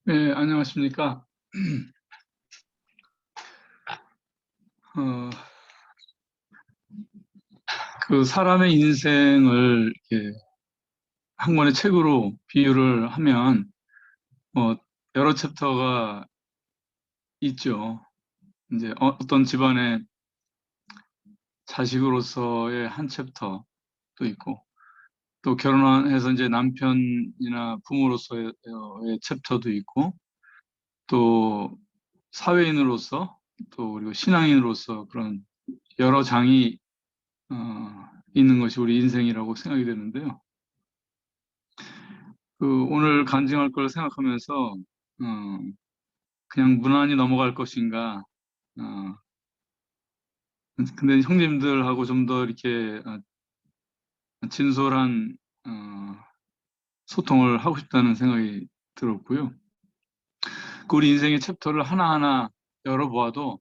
네, 안녕하십니까. 어, 그 사람의 인생을 이렇게 한 권의 책으로 비유를 하면, 뭐, 여러 챕터가 있죠. 이제 어떤 집안의 자식으로서의 한 챕터도 있고, 또 결혼해서 이제 남편이나 부모로서의 챕터도 있고, 또 사회인으로서, 또 그리고 신앙인으로서 그런 여러 장이 있는 것이 우리 인생이라고 생각이 되는데요. 오늘 간증할 걸 생각하면서, 그냥 무난히 넘어갈 것인가, 어, 근데 형님들하고 좀 더 이렇게 진솔한, 어, 소통을 하고 싶다는 생각이 들었고요. 그 우리 인생의 챕터를 하나하나 열어보아도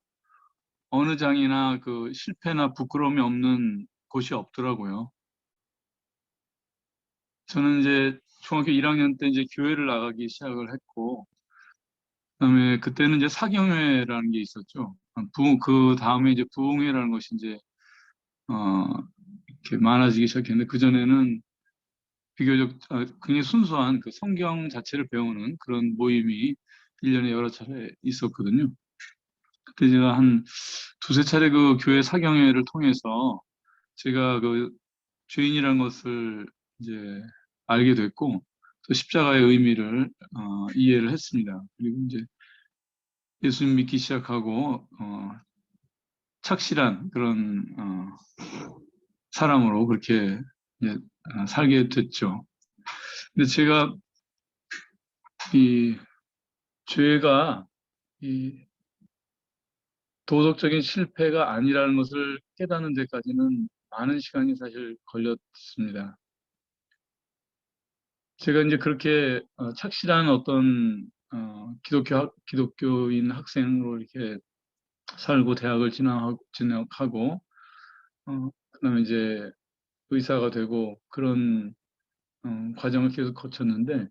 어느 장이나 그 실패나 부끄러움이 없는 곳이 없더라고요. 저는 이제 중학교 1학년 때 이제 교회를 나가기 시작을 했고, 그다음에 그때는 이제 사경회라는 게 있었죠. 그 다음에 이제 부흥회라는 것이 이제 어, 이렇게 많아지기 시작했는데 그전에는 비교적 굉장히 순수한 그 성경 자체를 배우는 그런 모임이 1년에 여러 차례 있었거든요. 그때 제가 한 두세 차례 그 교회 사경회를 통해서 제가 그 죄인이라는 것을 이제 알게 됐고 또 십자가의 의미를 이해를 했습니다. 그리고 이제 예수님 믿기 시작하고 착실한 그런 사람으로 그렇게 이제, 살게 됐죠. 근데 제가 이 죄가 이 도덕적인 실패가 아니라는 것을 깨닫는 데까지는 많은 시간이 사실 걸렸습니다. 제가 이제 그렇게 착실한 어떤 기독교인 학생으로 이렇게 살고 대학을 진학하고 그다음에 이제 의사가 되고 그런 과정을 계속 거쳤는데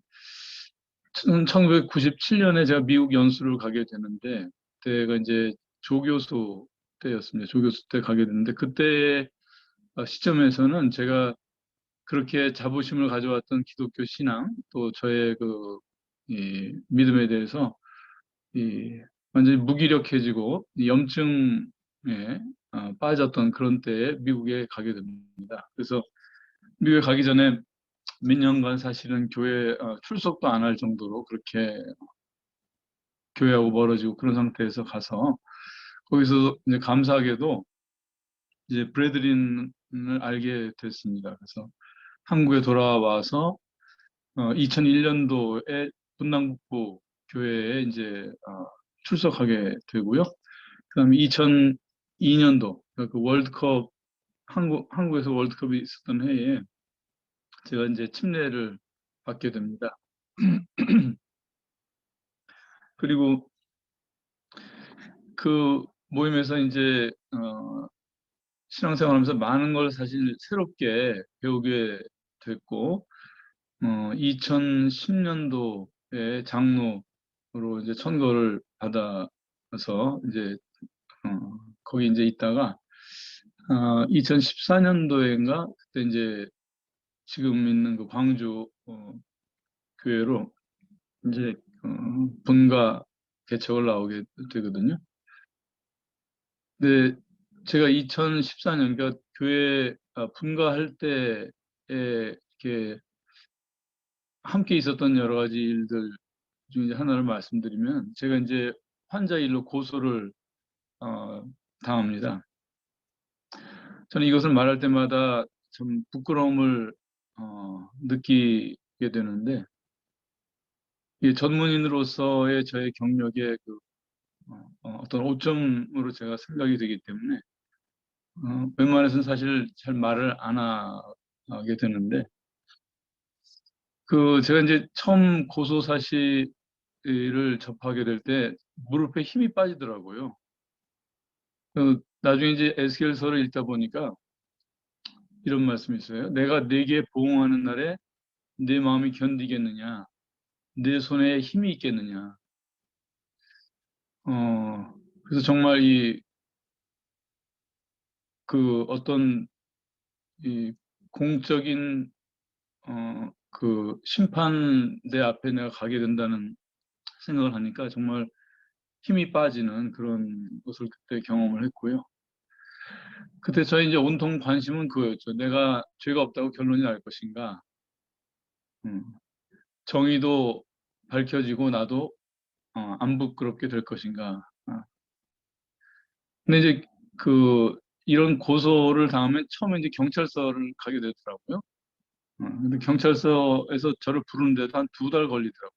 1997년에 제가 미국 연수를 가게 되는데 그때가 이제 조교수 때였습니다. 조교수 때 가게 됐는데 그때 시점에서는 제가 그렇게 자부심을 가져왔던 기독교 신앙 또 저의 이 믿음에 대해서 이 완전히 무기력해지고 이 염증에 빠졌던 그런 때에 미국에 가게 됩니다. 그래서 미국에 가기 전에 몇 년간 사실은 교회 출석도 안 할 정도로 그렇게 교회하고 멀어지고 그런 상태에서 가서 거기서 이제 감사하게도 이제 브래들린을 알게 됐습니다. 그래서 한국에 돌아와서 2001년도에 분당북부 교회에 이제 출석하게 되고요. 그다음에 2002년도 그 월드컵 한국에서 월드컵이 있었던 해에 제가 이제 침례를 받게 됩니다. 그리고 그 모임에서 이제 신앙생활하면서 많은 걸 사실 새롭게 배우게 됐고 2010년도에 장로로 이제 천거를 받아서 이제 거기 이제 있다가 2014년도인가 그때 이제 지금 있는 그 광주 교회로 이제 본가 개척을 나오게 되거든요. 근데 제가 2014년 그러니까 교회 분가할 때에 이렇게 함께 있었던 여러 가지 일들 중에 하나를 말씀드리면 제가 이제 환자 일로 고소를 어, 당합니다. 저는 이것을 말할 때마다 좀 부끄러움을 느끼게 되는데 이 전문인으로서의 저의 경력의 어떤 오점으로 제가 생각이 되기 때문에 웬만해서는 사실 잘 말을 안 하게 되는데 제가 이제 처음 고소 사실을 접하게 될 때 무릎에 힘이 빠지더라고요. 나중에 이제 에스겔서를 읽다 보니까 이런 말씀이 있어요. 내가 네게 보응하는 날에 내 마음이 견디겠느냐. 내 손에 힘이 있겠느냐. 그래서 정말 어떤 이 공적인 그 심판대 앞에 내가 가게 된다는 생각을 하니까 정말 힘이 빠지는 그런 것을 그때 경험을 했고요. 그때 저희 이제 온통 관심은 그거였죠. 내가 죄가 없다고 결론이 날 것인가, 음, 정의도 밝혀지고 나도 안 부끄럽게 될 것인가. 근데 이제 그 이런 고소를 당하면 처음에 이제 경찰서를 가게 되더라고요. 근데 경찰서에서 저를 부르는데도 한 2달 걸리더라고요.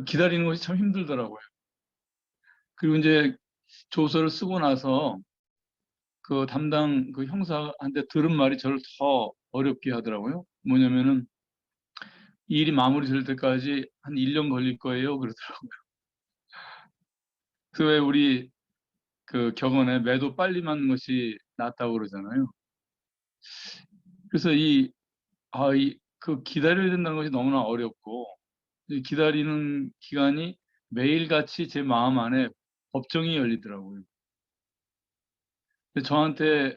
기다리는 것이 참 힘들더라고요. 그리고 이제 조서를 쓰고 나서 그 담당 그 형사한테 들은 말이 저를 더 어렵게 하더라고요. 뭐냐면은 이 일이 마무리될 때까지 한 1년 걸릴 거예요. 그러더라고요. 그 왜 우리 그 격언에 매도 빨리 맞는 것이 낫다고 그러잖아요. 그래서 그 기다려야 된다는 것이 너무나 어렵고, 이 기다리는 기간이 매일같이 제 마음 안에 법정이 열리더라고요. 근데 저한테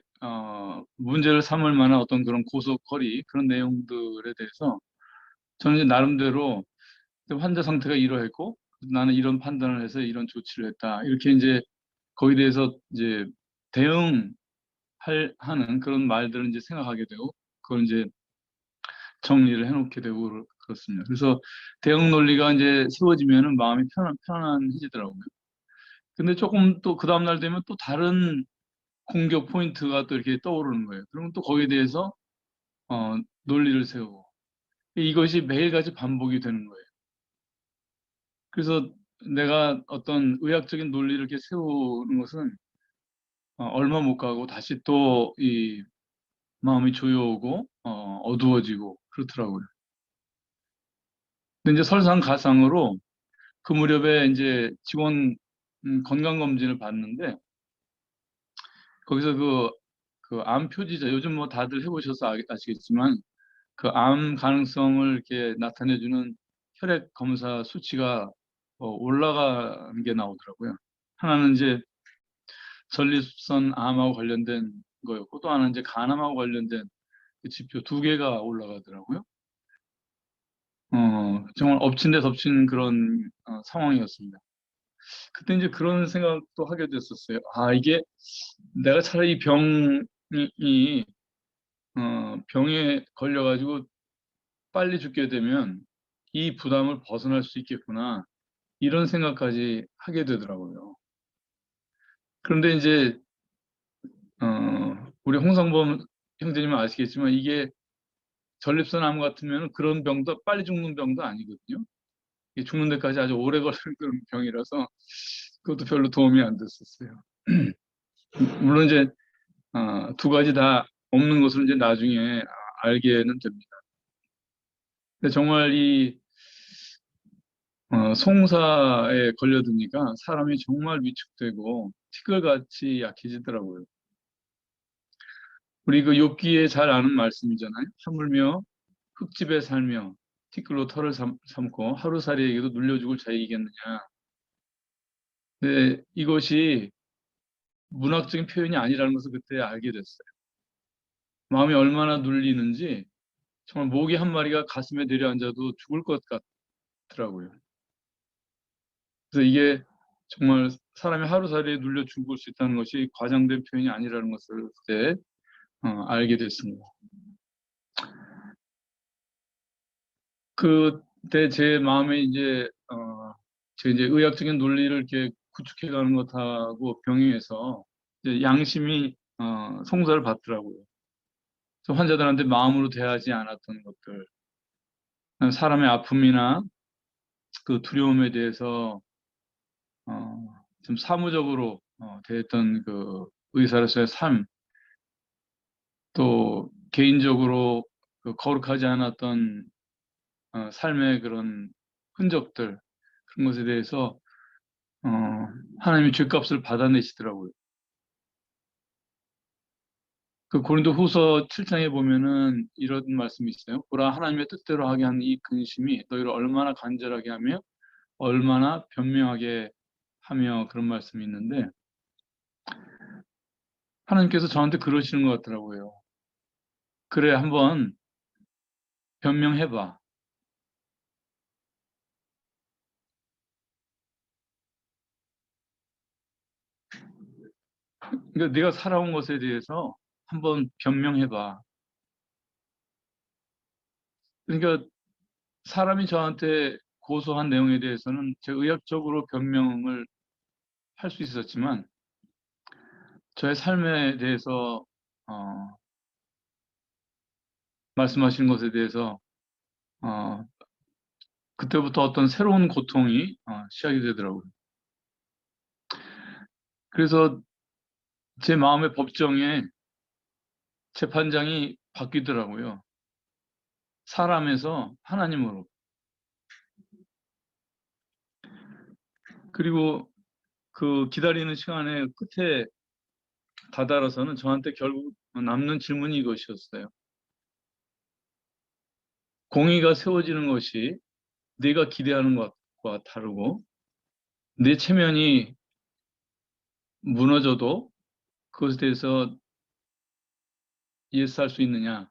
문제를 삼을 만한 어떤 그런 고소거리 그런 내용들에 대해서 저는 이제 나름대로 환자 상태가 이러했고 나는 이런 판단을 해서 이런 조치를 했다. 이렇게 이제 거기에 대해서 이제 하는 그런 말들을 이제 생각하게 되고 그걸 이제 정리를 해놓게 되고 그렇습니다. 그래서 대응 논리가 이제 세워지면은 마음이 편안해지더라고요. 근데 조금 또 그 다음날 되면 또 다른 공격 포인트가 또 이렇게 떠오르는 거예요. 그러면 또 거기에 대해서 논리를 세우고 이것이 매일같이 반복이 되는 거예요. 그래서 내가 어떤 의학적인 논리를 이렇게 세우는 것은 얼마 못 가고 다시 또 이 마음이 조여오고 어두워지고 그렇더라고요. 근데 이제 설상가상으로 그 무렵에 이제 직원 건강검진을 받는데 거기서 그 암 표지자 요즘 뭐 다들 해보셔서 아시겠지만 그 암 가능성을 이렇게 나타내주는 혈액 검사 수치가 올라가는 게 나오더라고요. 하나는 이제 전립선 암하고 관련된 거였고 또 하나는 이제 간암하고 관련된 그 지표 2개가 올라가더라고요. 정말 엎친 데 덮친 그런 상황이었습니다. 그때 이제 그런 생각도 하게 됐었어요. 이게 내가 차라리 병에 걸려가지고 빨리 죽게 되면 이 부담을 벗어날 수 있겠구나. 이런 생각까지 하게 되더라고요. 그런데 이제, 우리 홍성범 형제님은 아시겠지만 이게 전립선 암 같으면 그런 병도 빨리 죽는 병도 아니거든요. 이게 죽는 데까지 아주 오래 걸리는 그런 병이라서 그것도 별로 도움이 안 됐었어요. 물론 이제 2가지 다 없는 것을 이제 나중에 알게는 됩니다. 근데 정말 송사에 걸려드니까 사람이 정말 위축되고 티끌같이 약해지더라고요. 우리 그 욥기에 잘 아는 말씀이잖아요. 하물며 흙집에 살며 티끌로 털을 삼고 하루살이에게도 눌려 죽을 자이겠느냐. 근데 이것이 문학적인 표현이 아니라는 것을 그때 알게 됐어요. 마음이 얼마나 눌리는지 정말 모기 한 마리가 가슴에 내려앉아도 죽을 것 같더라고요. 그래서 이게 정말 사람이 하루살이에 눌려 죽을 수 있다는 것이 과장된 표현이 아니라는 것을 그때 알게 됐습니다. 그때 제 마음에 제 이제 의학적인 논리를 이렇게 구축해가는 것하고 병행해서 이제 양심이 송사를 받더라고요. 그래서 환자들한테 마음으로 대하지 않았던 것들, 사람의 아픔이나 그 두려움에 대해서 좀 사무적으로 대했던 그 의사로서의 삶, 또 개인적으로 그 거룩하지 않았던 삶의 그런 흔적들 그런 것에 대해서 어, 하나님이 죗값을 받아내시더라고요. 그 고린도후서 7장에 보면은 이런 말씀이 있어요. 보라, 하나님의 뜻대로 하게 한 이 근심이 너희를 얼마나 간절하게 하며 얼마나 변명하게 하며, 그런 말씀이 있는데, 하나님께서 저한테 그러시는 것 같더라고요. 그래, 한번 변명해봐. 그러니까 네가 살아온 것에 대해서 한번 변명해봐. 그러니까 사람이 저한테 고소한 내용에 대해서는 제가 의학적으로 변명을 할 수 있었지만, 저의 삶에 대해서 말씀하신 것에 대해서 어, 그때부터 어떤 새로운 고통이 시작이 되더라고요. 그래서 제 마음의 법정에 재판장이 바뀌더라고요. 사람에서 하나님으로. 그리고 그 기다리는 시간의 끝에 다다라서는 저한테 결국 남는 질문이 이것이었어요. 공의가 세워지는 것이 네가 기대하는 것과 다르고, 내 체면이 무너져도 그것에 대해서 예스할 수 있느냐?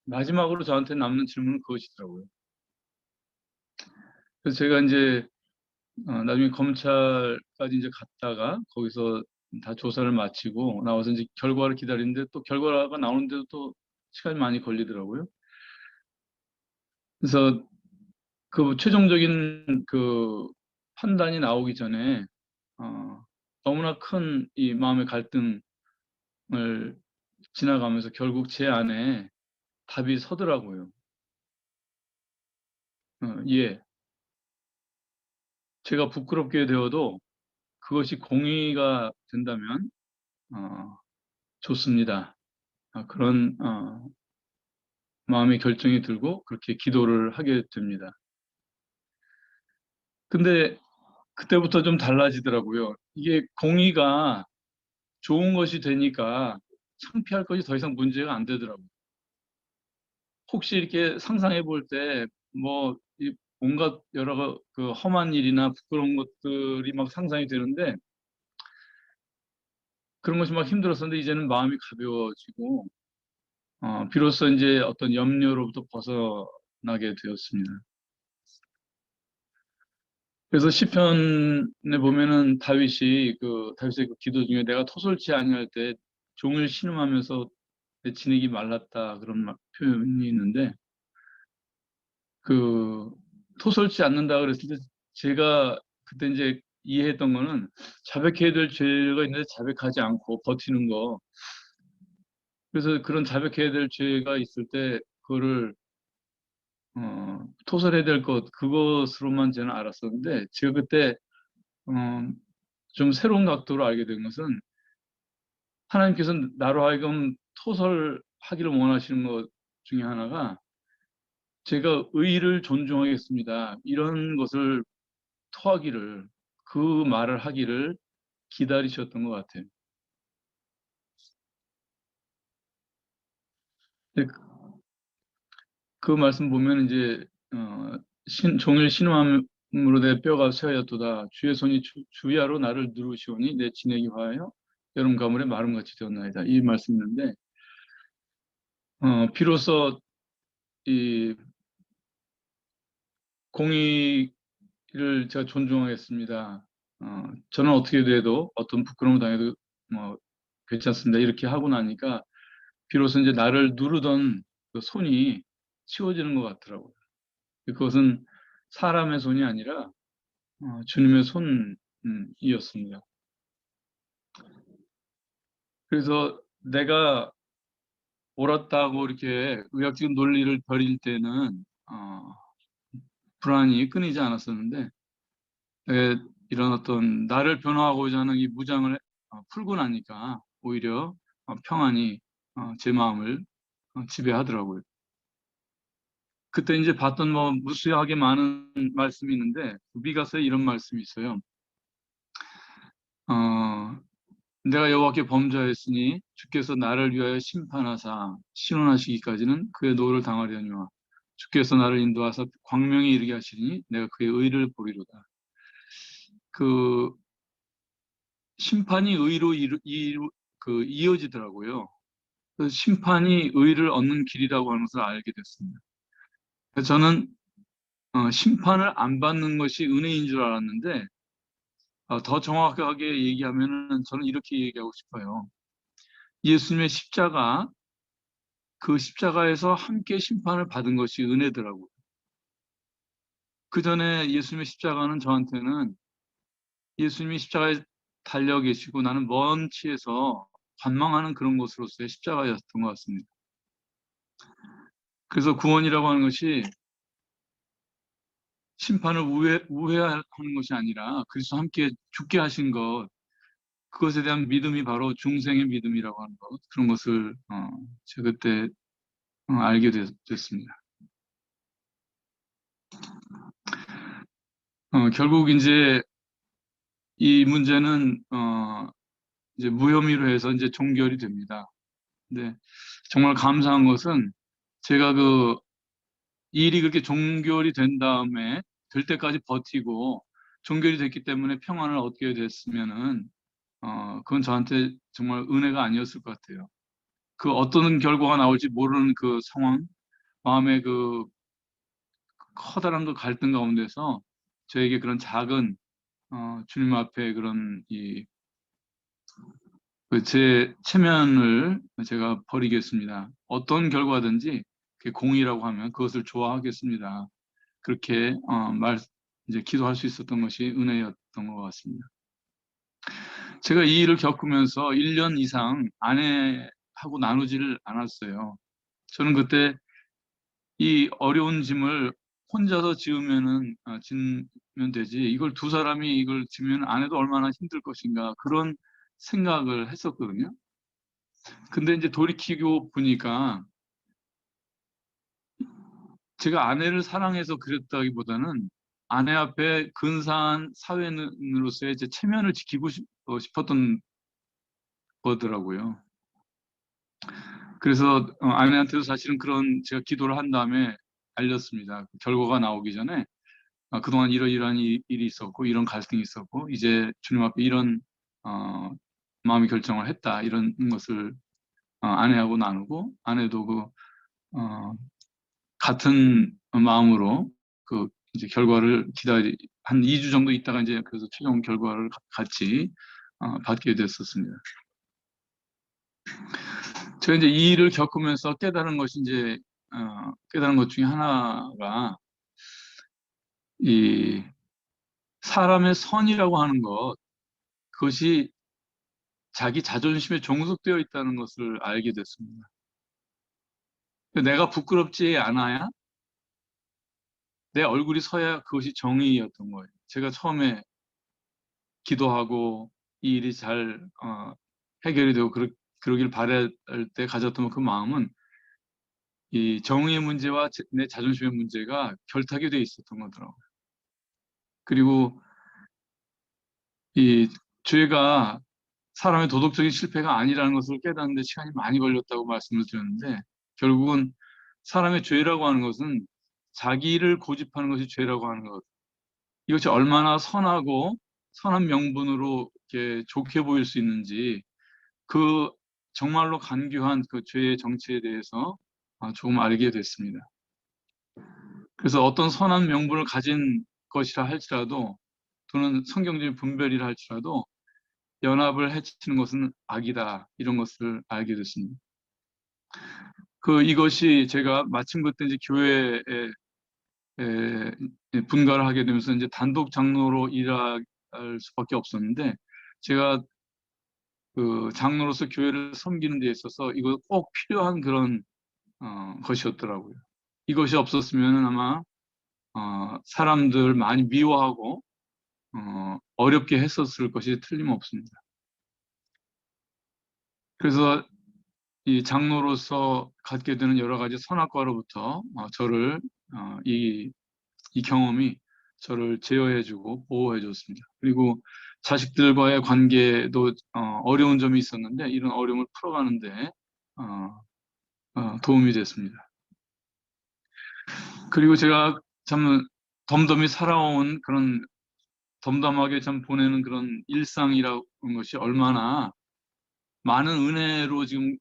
마지막으로 저한테 남는 질문은 그것이더라고요. 그래서 제가 이제 나중에 검찰까지 이제 갔다가 거기서 다 조사를 마치고 나와서 이제 결과를 기다리는데, 또 결과가 나오는데도 또 시간이 많이 걸리더라고요. 그래서 그 최종적인 그 판단이 나오기 전에 너무나 큰 이 마음의 갈등을 지나가면서 결국 제 안에 답이 서더라고요. 예. 제가 부끄럽게 되어도 그것이 공의가 된다면 좋습니다. 그런 마음의 결정이 들고 그렇게 기도를 하게 됩니다. 근데 그때부터 좀 달라지더라고요. 이게 공의가 좋은 것이 되니까 창피할 것이 더 이상 문제가 안 되더라고요. 혹시 이렇게 상상해 볼 때, 뭐, 온갖 여러 그 험한 일이나 부끄러운 것들이 막 상상이 되는데, 그런 것이 막 힘들었었는데, 이제는 마음이 가벼워지고, 비로소 이제 어떤 염려로부터 벗어나게 되었습니다. 그래서 시편에 보면은 다윗의 그 기도 중에 내가 토설치 아니할 때 종일 신음하면서 내 진액이 말랐다, 그런 표현이 있는데, 그 토설치 않는다 그랬을 때 제가 그때 이제 이해했던 거는 자백해야 될 죄가 있는데 자백하지 않고 버티는 거. 그래서 그런 자백해야 될 죄가 있을 때 그거를 토설해야 될 것, 그것으로만 저는 알았었는데, 제가 그때 어, 좀 새로운 각도로 알게 된 것은, 하나님께서 나로 하여금 토설하기를 원하시는 것 중에 하나가, 제가 의의를 존중하겠습니다, 이런 것을 토하기를, 그 말을 하기를 기다리셨던 것 같아요. 근데 그 말씀 보면 이제 종일 신음함으로 내 뼈가 쇠하였도다. 주의 손이 주야로 나를 누르시오니 내 진액이 화하여 여름 가물에 마름같이 되었나이다. 이 말씀이 있는데, 비로소 이 공의를 제가 존중하겠습니다. 저는 어떻게 돼도 어떤 부끄러움을 당해도 뭐 괜찮습니다, 이렇게 하고 나니까 비로소 이제 나를 누르던 그 손이 치워지는 것 같더라고요. 그것은 사람의 손이 아니라 주님의 손이었습니다. 그래서 내가 옳았다고 이렇게 의학적인 논리를 버릴 때는 불안이 끊이지 않았었는데, 에, 이런 어떤 나를 변화하고자 하는 이 무장을 풀고 나니까 오히려 평안이 제 마음을 지배하더라고요. 그때 이제 봤던 뭐 무수하게 많은 말씀이 있는데, 미가서에 이런 말씀이 있어요. 내가 여호와께 범죄하였으니 주께서 나를 위하여 심판하사 신원하시기까지는 그의 노를 당하려니와 주께서 나를 인도하사 광명에 이르게 하시리니 내가 그의 의를 보리로다. 그 심판이 의로 이어지더라고요. 그래서 심판이 의를 얻는 길이라고 하는 것을 알게 됐습니다. 그래서 저는 심판을 안 받는 것이 은혜인 줄 알았는데 더 정확하게 얘기하면은 저는 이렇게 얘기하고 싶어요. 예수님의 십자가, 그 십자가에서 함께 심판을 받은 것이 은혜더라고요. 그 전에 예수님의 십자가는 저한테는 예수님이 십자가에 달려 계시고 나는 먼 치에서 관망하는 그런 것으로서의 십자가였던 것 같습니다. 그래서 구원이라고 하는 것이 심판을 우회하는 것이 아니라 그리스도 함께 죽게 하신 것, 그것에 대한 믿음이 바로 중생의 믿음이라고 하는 것, 그런 것을 제가 그때 알게 됐습니다. 결국 이제 이 문제는 이제 무혐의로 해서 이제 종결이 됩니다. 근데 정말 감사한 것은 제가 그 일이 그렇게 종결이 된 다음에 될 때까지 버티고 종결이 됐기 때문에 평안을 얻게 됐으면은 그건 저한테 정말 은혜가 아니었을 것 같아요. 그 어떤 결과가 나올지 모르는 그 상황, 마음의 그 커다란 그 갈등 가운데서 저에게 그런 작은 주님 앞에 그런 제 체면을 제가 버리겠습니다. 어떤 결과든지 그게 공의라고 하면 그것을 좋아하겠습니다. 그렇게 이제 기도할 수 있었던 것이 은혜였던 것 같습니다. 제가 이 일을 겪으면서 1년 이상 아내하고 나누지를 않았어요. 저는 그때 이 어려운 짐을 혼자서 지면 되지. 이걸 두 사람이 이걸 지면 아내도 얼마나 힘들 것인가. 그런 생각을 했었거든요. 근데 이제 돌이키고 보니까 제가 아내를 사랑해서 그랬다기보다는 아내 앞에 근사한 사회인으로서의 제 체면을 지키고 싶었던 거더라고요. 그래서 아내한테도 사실은 그런 제가 기도를 한 다음에 알렸습니다. 결과가 나오기 전에 그동안 이러이러한 일이 있었고 이런 갈등이 있었고 이제 주님 앞에 이런 어, 마음의 결정을 했다 이런 것을 아내하고 나누고 아내도 같은 마음으로 그 이제 결과를 한 2주 정도 있다가 이제 그래서 최종 결과를 같이 받게 됐었습니다. 제가 이제 이 일을 겪으면서 깨달은 것이 이제 깨달은 것 중에 하나가 이 사람의 선이라고 하는 것, 그것이 자기 자존심에 종속되어 있다는 것을 알게 됐습니다. 내가 부끄럽지 않아야 내 얼굴이 서야 그것이 정의였던 거예요. 제가 처음에 기도하고 이 일이 잘 해결이 되고 그러길 바랄 때 가졌던 그 마음은 이 정의의 문제와 내 자존심의 문제가 결탁이 돼 있었던 거더라고요. 그리고 이 죄가 사람의 도덕적인 실패가 아니라는 것을 깨닫는데 시간이 많이 걸렸다고 말씀을 드렸는데 결국은 사람의 죄라고 하는 것은 자기를 고집하는 것이 죄라고 하는 것. 이것이 얼마나 선하고 선한 명분으로 이렇게 좋게 보일 수 있는지 그 정말로 간교한 그 죄의 정체에 대해서 조금 알게 됐습니다. 그래서 어떤 선한 명분을 가진 것이라 할지라도 또는 성경적인 분별이라 할지라도 연합을 해치는 것은 악이다. 이런 것을 알게 됐습니다. 이것이 제가 마침 그때 이제 교회에 분가를 하게 되면서 이제 단독 장로로 일할 수밖에 없었는데 제가 그 장로로서 교회를 섬기는 데 있어서 이거 꼭 필요한 그런 것이었더라고요. 이것이 없었으면 아마 사람들 많이 미워하고 어렵게 했었을 것이 틀림없습니다. 그래서 이 장로로서 갖게 되는 여러 가지 선악과로부터 저를 이 경험이 저를 제어해주고 보호해줬습니다. 그리고 자식들과의 관계도 어려운 점이 있었는데 이런 어려움을 풀어가는데 어, 도움이 됐습니다. 그리고 제가 참 덤덤히 살아온 그런 덤덤하게 참 보내는 그런 일상이라는 것이 얼마나 많은 은혜로 지금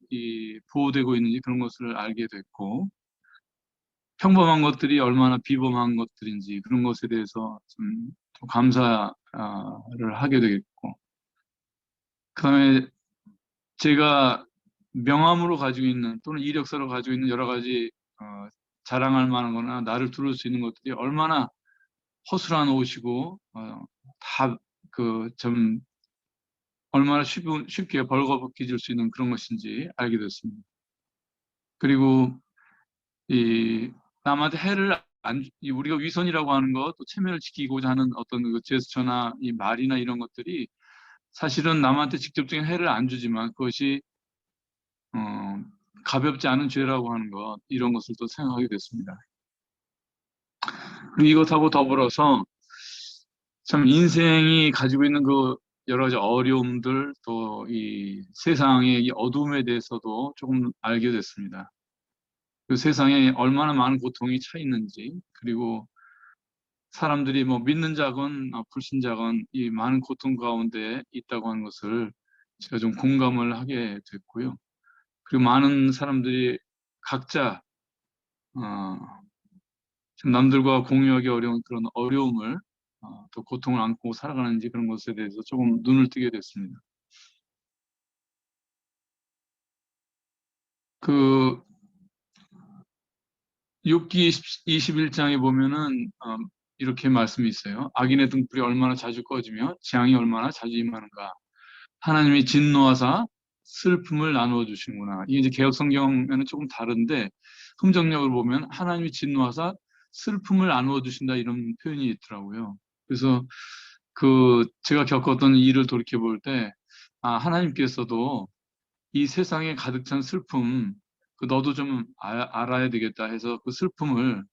보호되고 있는지 그런 것을 알게 됐고, 평범한 것들이 얼마나 비범한 것들인지 그런 것에 대해서 좀 감사를 하게 되겠고, 그다음에 제가 명함으로 가지고 있는 또는 이력서로 가지고 있는 여러 가지 자랑할 만한 거나 나를 두를 수 있는 것들이 얼마나 허술한 옷이고 다좀 얼마나 쉽게 벌거벗겨질 수 있는 그런 것인지 알게 됐습니다. 그리고 이 남한테 해를 우리가 위선이라고 하는 것, 또 체면을 지키고자 하는 어떤 그 제스처나 이 말이나 이런 것들이 사실은 남한테 직접적인 해를 안 주지만 그것이 어, 가볍지 않은 죄라고 하는 것, 이런 것을 또 생각하게 됐습니다. 그리고 이것하고 더불어서 참 인생이 가지고 있는 그 여러 가지 어려움들, 또 이 세상의 이 어둠에 대해서도 조금 알게 됐습니다. 그 세상에 얼마나 많은 고통이 차 있는지, 그리고 사람들이 뭐 믿는 자건 불신자건 이 많은 고통 가운데 있다고 하는 것을 제가 좀 공감을 하게 됐고요. 그리고 많은 사람들이 각자 어, 좀 남들과 공유하기 어려운 그런 어려움을 또 고통을 안고 살아가는지 그런 것에 대해서 조금 눈을 뜨게 됐습니다. 그 욥기 21장에 보면은 이렇게 말씀이 있어요. 악인의 등불이 얼마나 자주 꺼지며 재앙이 얼마나 자주 임하는가. 하나님이 진노하사 슬픔을 나누어 주시는구나. 이게 이제 개역 성경에는 조금 다른데 흥정역을 보면 하나님이 진노하사 슬픔을 나누어 주신다 이런 표현이 있더라고요. 그래서 그 제가 겪었던 일을 돌이켜 볼 때, 하나님께서도 이 세상에 가득 찬 슬픔, 그 너도 좀 알아야 되겠다 해서 그 슬픔을,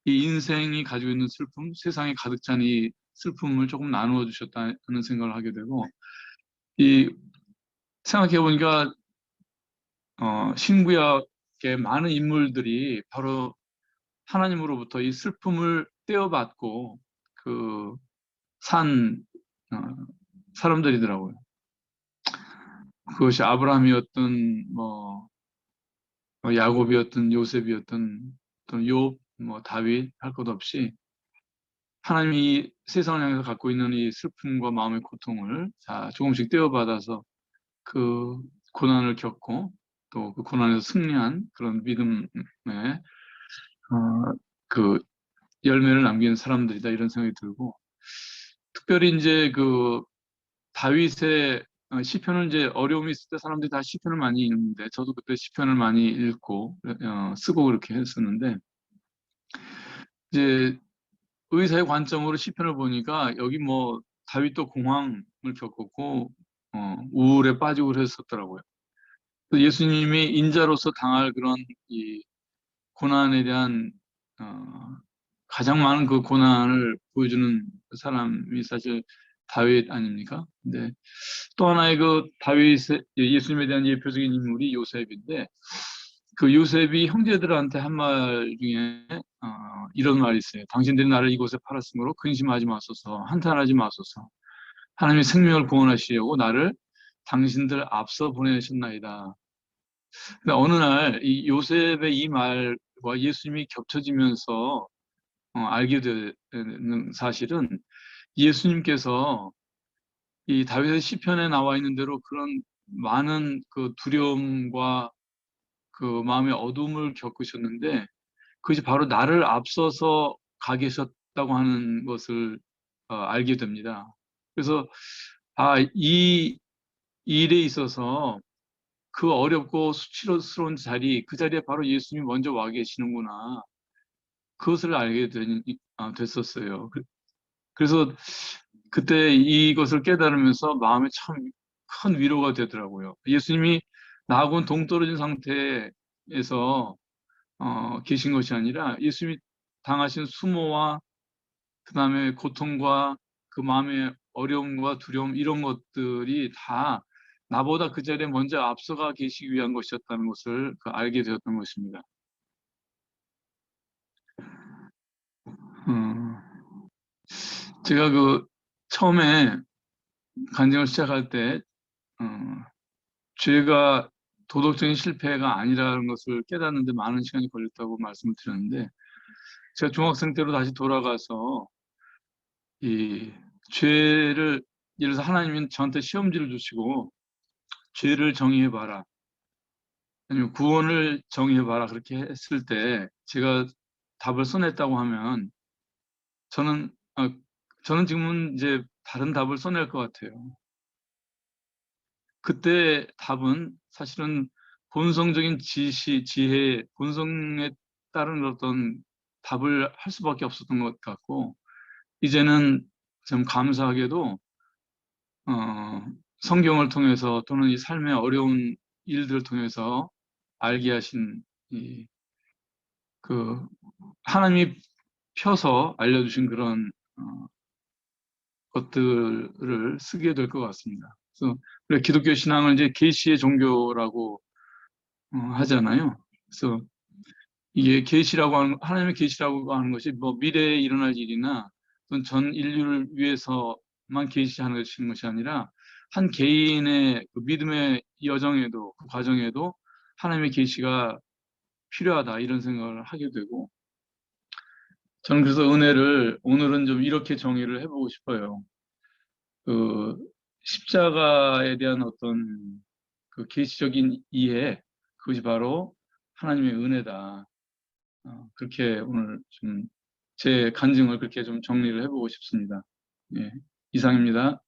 이 인생이 가지고 있는 슬픔, 세상에 가득 찬 이 슬픔을 조금 나누어 주셨다는 생각을 하게 되고, 이 생각해 보니까 신구약의 많은 인물들이 바로 하나님으로부터 이 슬픔을 떼어받고 그 산 사람들이더라고요. 그것이 아브라함이었던 야곱이었던 요셉이었던 또는 욥, 다윗 할 것 없이 하나님이 세상을 향해서 갖고 있는 이 슬픔과 마음의 고통을 조금씩 떼어받아서 그 고난을 겪고 또 그 고난에서 승리한 그런 믿음의 그 열매를 남기는 사람들이다 이런 생각이 들고, 특별히 이제 그 다윗의 시편을 이제 어려움이 있을 때 사람들이 다 시편을 많이 읽는데 저도 그때 시편을 많이 읽고 쓰고 그렇게 했었는데, 이제 의사의 관점으로 시편을 보니까 여기 다윗도 공황을 겪었고 우울에 빠지고 그랬었더라고요. 예수님이 인자로서 당할 그런 이 고난에 대한 가장 많은 그 고난을 보여주는 사람이 사실 다윗 아닙니까? 근데 또 하나의 그 다윗의 예수님에 대한 예표적인 인물이 요셉인데, 그 요셉이 형제들한테 한 말 중에 이런 말이 있어요. 당신들이 나를 이곳에 팔았으므로 근심하지 마소서, 한탄하지 마소서. 하나님이 생명을 구원하시려고 나를 당신들 앞서 보내셨나이다. 근데 어느 날 이 요셉의 이 말과 예수님이 겹쳐지면서 알게 되는 사실은, 예수님께서 이 다윗의 시편에 나와 있는 대로 그런 많은 그 두려움과 그 마음의 어둠을 겪으셨는데 그것이 바로 나를 앞서서 가 계셨다고 하는 것을 알게 됩니다. 그래서 이 일에 있어서 그 어렵고 수치스러운 자리, 그 자리에 바로 예수님이 먼저 와 계시는구나. 그것을 알게 됐었어요. 그래서 그때 이것을 깨달으면서 마음에 참 큰 위로가 되더라고요. 예수님이 나하고는 동떨어진 상태에서 계신 것이 아니라 예수님이 당하신 수모와 그 다음에 고통과 그 마음의 어려움과 두려움 이런 것들이 다 나보다 그 자리에 먼저 앞서가 계시기 위한 것이었다는 것을 알게 되었던 것입니다. 제가 처음에 간증을 시작할 때 어, 죄가 도덕적인 실패가 아니라는 것을 깨닫는데 많은 시간이 걸렸다고 말씀을 드렸는데, 제가 중학생 때로 다시 돌아가서 이 죄를, 예를 들어서 하나님이 저한테 시험지를 주시고 죄를 정의해봐라, 아니면 구원을 정의해봐라, 그렇게 했을 때 제가 답을 써냈다고 하면 저는 저는 지금은 이제 다른 답을 써낼 것 같아요. 그때 답은 사실은 본성적인 지혜, 본성에 따른 어떤 답을 할 수밖에 없었던 것 같고, 이제는 좀 감사하게도 성경을 통해서 또는 이 삶의 어려운 일들을 통해서 알게 하신 그 하나님이 펴서 알려주신 그런 것들을 쓰게 될 것 같습니다. 그래서 우리가 기독교 신앙을 이제 계시의 종교라고 하잖아요. 그래서 이게 계시라고 하는, 하나님의 계시라고 하는 것이 뭐 미래에 일어날 일이나 또는 전 인류를 위해서만 계시하는 것이 아니라 한 개인의 그 믿음의 여정에도, 그 과정에도 하나님의 계시가 필요하다, 이런 생각을 하게 되고, 저는 그래서 은혜를 오늘은 좀 이렇게 정의를 해보고 싶어요. 그 십자가에 대한 어떤 그 계시적인 이해, 그것이 바로 하나님의 은혜다. 그렇게 오늘 좀 제 간증을 그렇게 좀 정리를 해보고 싶습니다. 예, 이상입니다.